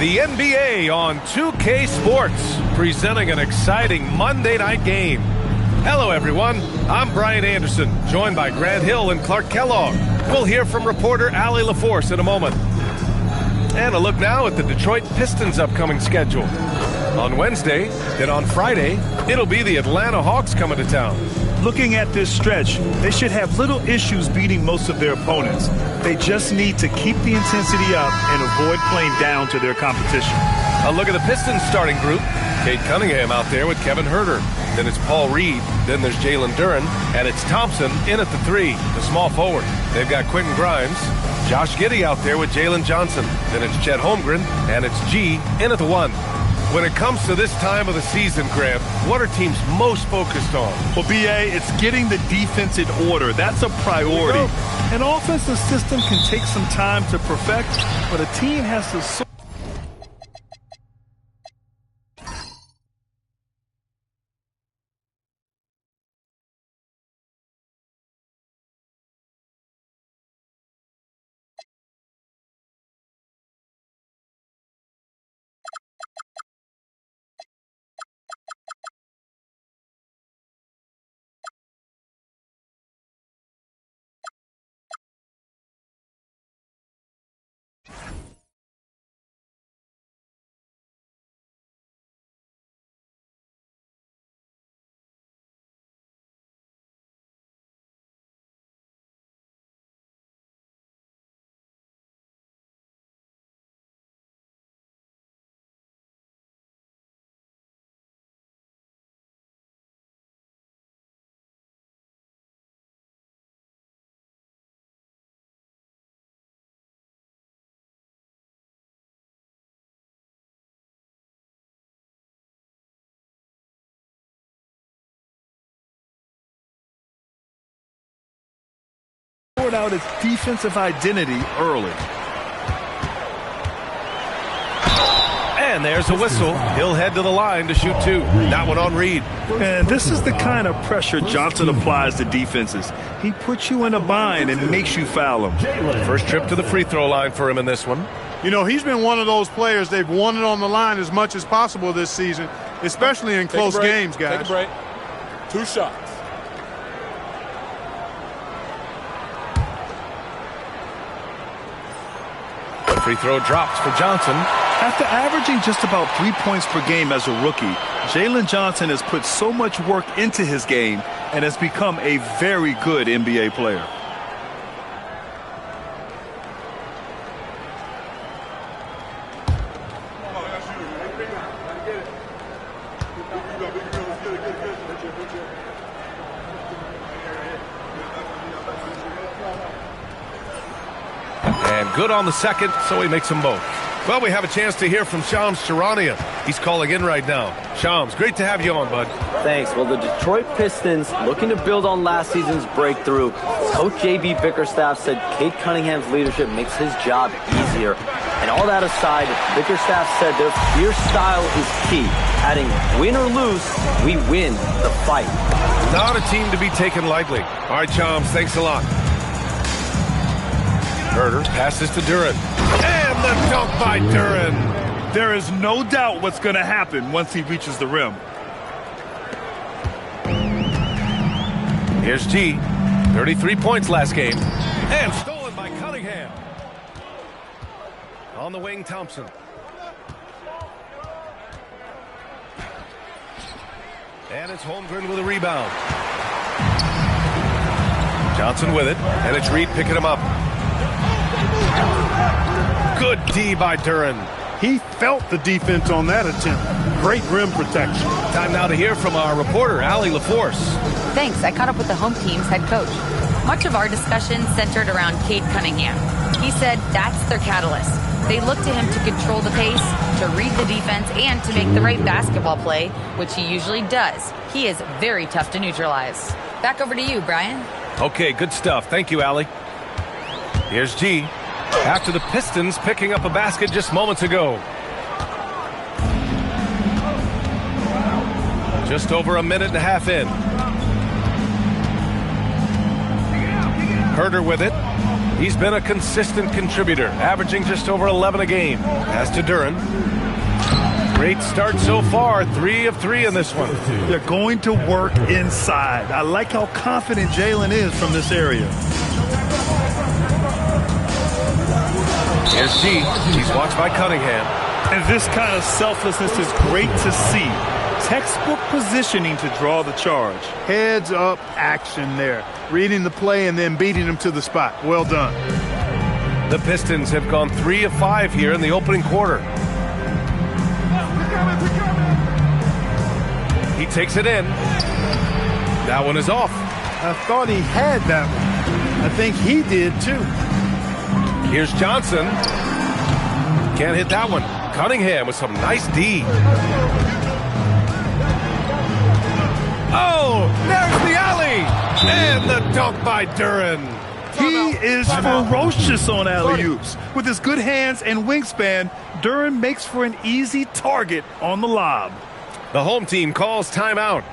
the NBA on 2K Sports, presenting an exciting Monday night game. Hello, everyone. I'm Brian Anderson, joined by Grant Hill and Clark Kellogg. We'll hear from reporter Allie LaForce in a moment. And a look now at the Detroit Pistons' upcoming schedule. On Wednesday, then on Friday, it'll be the Atlanta Hawks coming to town. Looking at this stretch, they should have little issues beating most of their opponents. They just need to keep the intensity up and avoid playing down to their competition. A look at the Pistons starting group. Cade Cunningham out there with Kevin Huerter. Then it's Paul Reed. Then there's Jalen Duren. And it's Thompson in at the 3, the small forward. They've got Quentin Grimes. Josh Giddey out there with Jalen Johnson. Then it's Chet Holmgren. And it's G in at the 1. When it comes to this time of the season, Grant, what are teams most focused on? Well, B.A., it's getting the defense in order. That's a priority. An offensive system can take some time to perfect, but a team has to... out its defensive identity early. And there's a whistle. He'll head to the line to shoot 2. That one on Reed. And this is the kind of pressure Johnson applies to defenses. He puts you in a bind and makes you foul him. First trip to the free throw line for him in this one. You know, he's been one of those players they've wanted on the line as much as possible this season, especially in close games, guys. Take a break. 2 shots. Free throw drops for Johnson. After averaging just about 3 points per game as a rookie, Jalen Johnson has put so much work into his game and has become a very good NBA player. Good on the second, so he makes them both. Well, we have a chance to hear from Shams Charania. He's calling in right now. Shams, great to have you on, bud. Thanks. Well, the Detroit Pistons, looking to build on last season's breakthrough. Coach J.B. Bickerstaff said Cade Cunningham's leadership makes his job easier. And all that aside, Bickerstaff said their fierce style is key. Adding win or lose, we win the fight. Not a team to be taken lightly. All right, Shams, thanks a lot. Huerter passes to Duren. And the dunk by Duren. There is no doubt what's going to happen once he reaches the rim. Here's G. 33 points last game. And stolen by Cunningham. On the wing, Thompson. And it's Holmgren with a rebound. Johnson with it. And it's Reed picking him up. Good D by Duren. He felt the defense on that attempt. Great rim protection. Time now to hear from our reporter, Allie LaForce. Thanks. I caught up with the home team's head coach. Much of our discussion centered around Cade Cunningham. He said that's their catalyst. They look to him to control the pace, to read the defense, and to make the right basketball play, which he usually does. He is very tough to neutralize. Back over to you, Brian. Okay, good stuff. Thank you, Allie. Here's G. After the Pistons picking up a basket just moments ago. Just over a minute and a half in. Huerter with it. He's been a consistent contributor, averaging just over 11 a game. Pass to Duren. Great start so far, 3 of 3 in this one. They're going to work inside. I like how confident Jalen is from this area. Here's G. He's watched by Cunningham. And this kind of selflessness is great to see. Textbook positioning to draw the charge. Heads up action there. Reading the play and then beating him to the spot. Well done. The Pistons have gone 3 of 5 here in the opening quarter. He takes it in. That one is off. I thought he had that one. I think he did too. Here's Johnson. Can't hit that one. Cunningham with some nice D. Oh, there's the alley. And the dunk by Duren. He is ferocious on alley-oops. With his good hands and wingspan, Duren makes for an easy target on the lob. The home team calls timeout.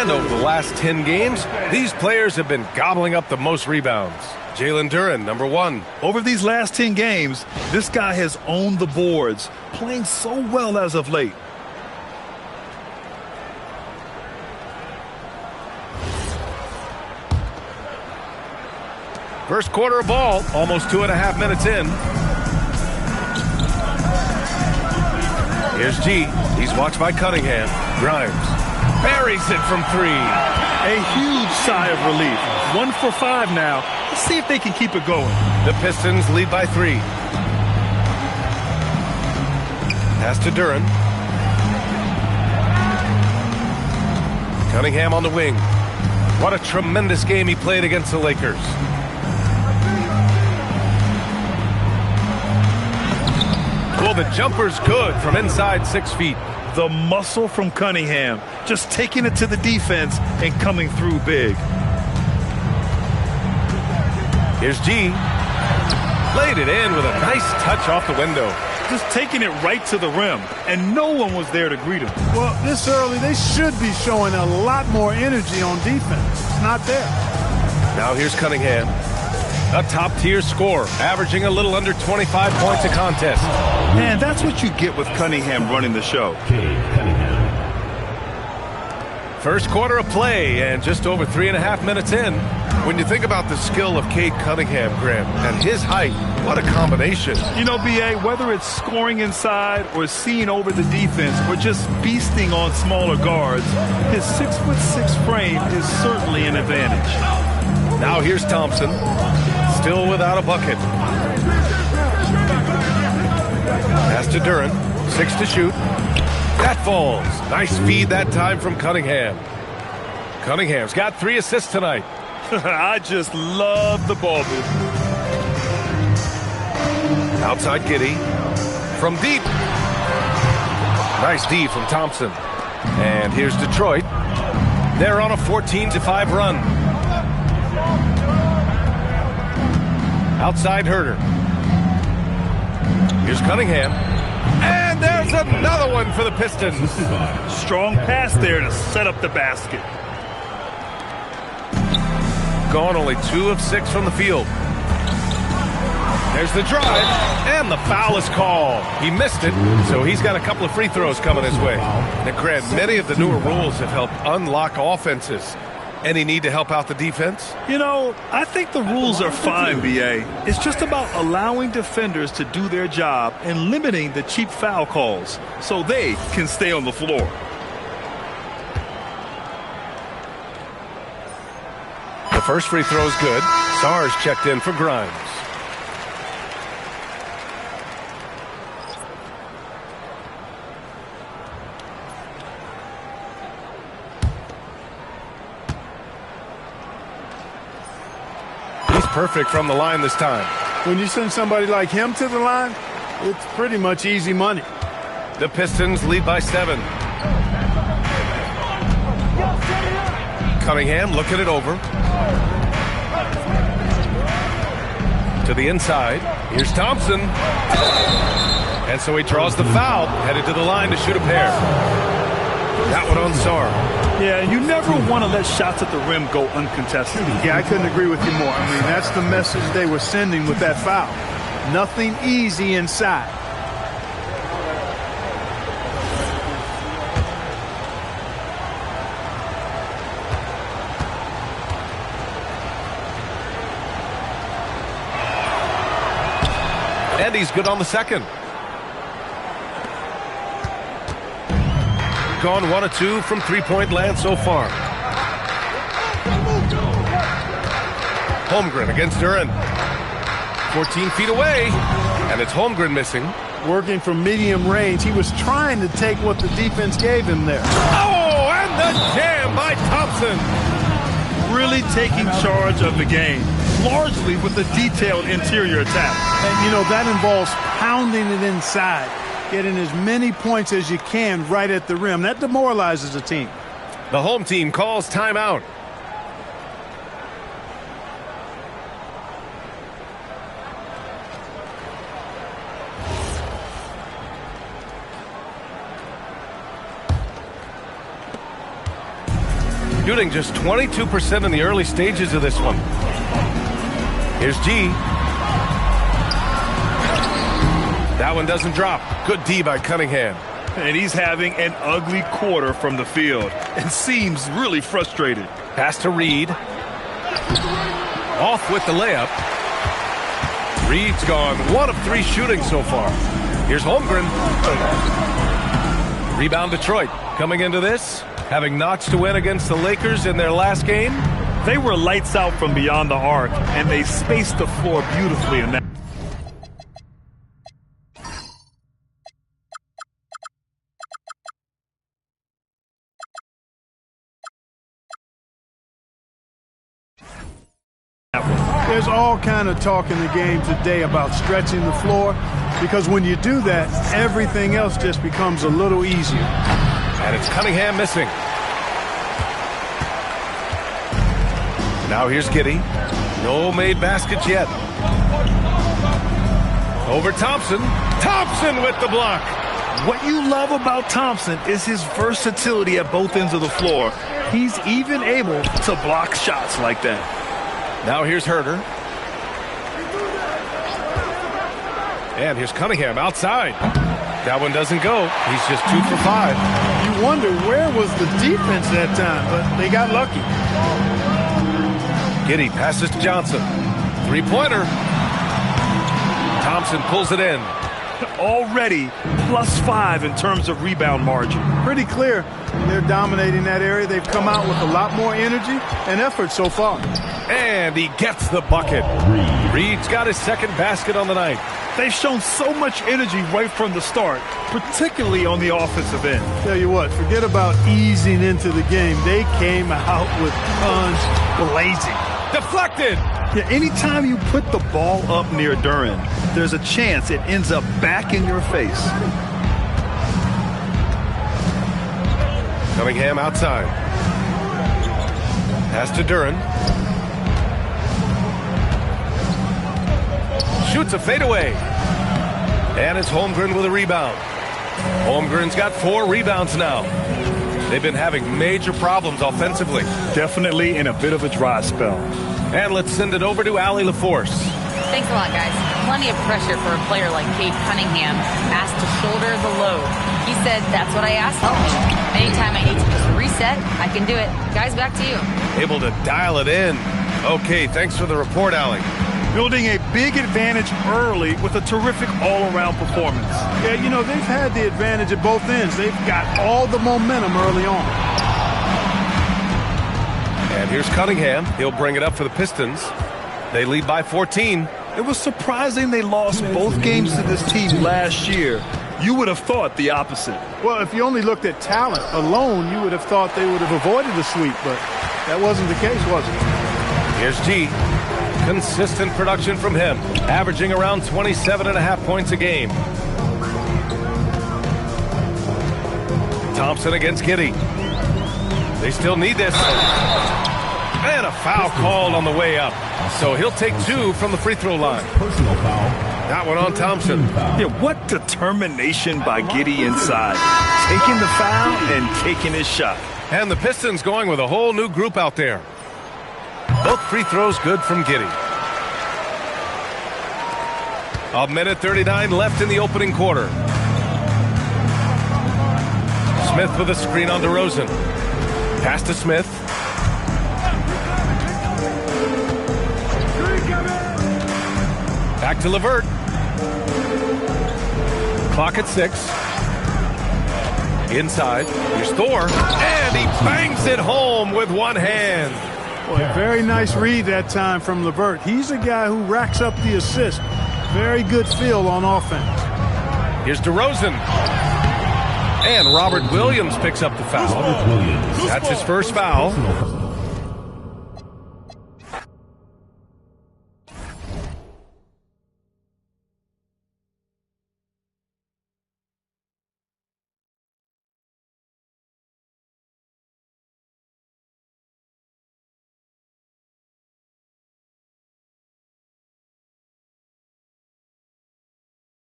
And over the last 10 games, these players have been gobbling up the most rebounds. Jalen Duren, number 1. Over these last 10 games, this guy has owned the boards, playing so well as of late. First quarter of ball, almost 2.5 minutes in. Here's G. He's watched by Cunningham. Grimes buries it from 3. A huge sigh of relief. 1 for 5 now. Let's see if they can keep it going. The Pistons lead by 3. Pass to Duren. Cunningham on the wing. What a tremendous game he played against the Lakers. Well, the jumper's good from inside 6 feet. The muscle from Cunningham, just taking it to the defense and coming through big. Here's G. Laid it in with a nice touch off the window. Just taking it right to the rim, and no one was there to greet him. Well, this early, they should be showing a lot more energy on defense. It's not there. Now here's Cunningham. A top-tier scorer, averaging a little under 25 points a contest. Man, that's what you get with Cunningham running the show. First quarter of play, and just over 3.5 minutes in. When you think about the skill of Cade Cunningham, Graham, and his height, what a combination. You know, B.A., whether it's scoring inside or seeing over the defense or just feasting on smaller guards, his 6'6" frame is certainly an advantage. Now here's Thompson, still without a bucket. Pass to Duren, 6 to shoot. That falls. Nice feed that time from Cunningham. Cunningham's got 3 assists tonight. I just love the ball movement. Outside Giddey. From deep. Nice D from Thompson. And here's Detroit. They're on a 14-5 run. Outside Herter. Here's Cunningham. And there's another one for the Pistons. Strong pass there to set up the basket. Gone only 2 of 6 from the field. There's the drive, and the foul is called. He missed it, so he's got a couple of free throws coming his way. Now, Grant, many of the newer rules have helped unlock offenses. Any need to help out the defense? You know, I think the rules are fine, B.A. It's just about allowing defenders to do their job and limiting the cheap foul calls so they can stay on the floor. The first free throw is good. Sarge checked in for Grimes. He's perfect from the line this time. When you send somebody like him to the line, it's pretty much easy money. The Pistons lead by 7. Cunningham looking it over. To the inside. Here's Thompson. And so he draws the foul, headed to the line to shoot a pair. That one rebound Sarr. Yeah, and you never want to let shots at the rim go uncontested. Yeah, I couldn't agree with you more. I mean, that's the message they were sending with that foul. Nothing easy inside. And he's good on the second. Gone 1 of 2 from three-point land so far. Holmgren against Duran. 14 feet away, and it's Holmgren missing. Working from medium range, he was trying to take what the defense gave him there. Oh, and the jam by Thompson. Really taking charge of the game, largely with a detailed interior attack. And, you know, that involves pounding it inside, getting as many points as you can right at the rim. That demoralizes a team. The home team calls timeout. Shooting just 22% in the early stages of this one. Here's G. That one doesn't drop. Good D by Cunningham. And he's having an ugly quarter from the field and seems really frustrated. Pass to Reed. Off with the layup. Reed's gone 1 of 3 shooting so far. Here's Holmgren. Rebound Detroit. Coming into this, having notched a win against the Lakers in their last game. They were lights out from beyond the arc, and they spaced the floor beautifully in that. There's all kind of talk in the game today about stretching the floor, because when you do that, everything else just becomes a little easier. And it's Cunningham missing. Now here's Giddey. No made baskets yet. Over Thompson. Thompson with the block. What you love about Thompson is his versatility at both ends of the floor. He's even able to block shots like that. Now here's Herter. And here's Cunningham outside. That one doesn't go. He's just 2 for 5. You wonder where was the defense that time, but they got lucky. Giddey passes to Johnson. Three-pointer. Thompson pulls it in. Already +5 in terms of rebound margin. Pretty clear they're dominating that area. They've come out with a lot more energy and effort so far. And he gets the bucket. Reed's got his second basket on the night. They've shown so much energy right from the start, particularly on the offensive end. Tell you what, forget about easing into the game. They came out with guns blazing. Deflected. Yeah, anytime you put the ball up near Duran, there's a chance it ends up back in your face. Cunningham outside. Pass to Duran. Shoots a fadeaway. And it's Holmgren with a rebound. Holmgren's got 4 rebounds now. They've been having major problems offensively. Definitely in a bit of a dry spell. And let's send it over to Allie LaForce. Thanks a lot, guys. Plenty of pressure for a player like Cade Cunningham, asked to shoulder the load. He said, that's what I asked. Help me. Anytime I need to just reset, I can do it. Guys, back to you. Able to dial it in. Okay, thanks for the report, Allie. Building a big advantage early with a terrific all-around performance. Yeah, you know, they've had the advantage at both ends. They've got all the momentum early on. And here's Cunningham. He'll bring it up for the Pistons. They lead by 14. It was surprising they lost both games to this team last year. You would have thought the opposite. Well, if you only looked at talent alone, you would have thought they would have avoided the sweep, but that wasn't the case, was it? Here's G. Consistent production from him, averaging around 27.5 points a game. Thompson against Giddey. They still need this. And a foul called on the way up. So he'll take 2 from the free throw line. Personal foul. That one on Thompson. Yeah, what determination by Giddey inside. Taking the foul and taking his shot. And the Pistons going with a whole new group out there. Both free throws good from Giddey. 1:39 left in the opening quarter. Smith with a screen on DeRozan. Pass to Smith. Back to LeVert. Clock at 6. Inside. Here's Thor. And he bangs it home with one hand. Boy, very nice read that time from LeVert. He's a guy who racks up the assist. Very good feel on offense. Here's DeRozan. And Robert Williams picks up the foul. That's his first foul.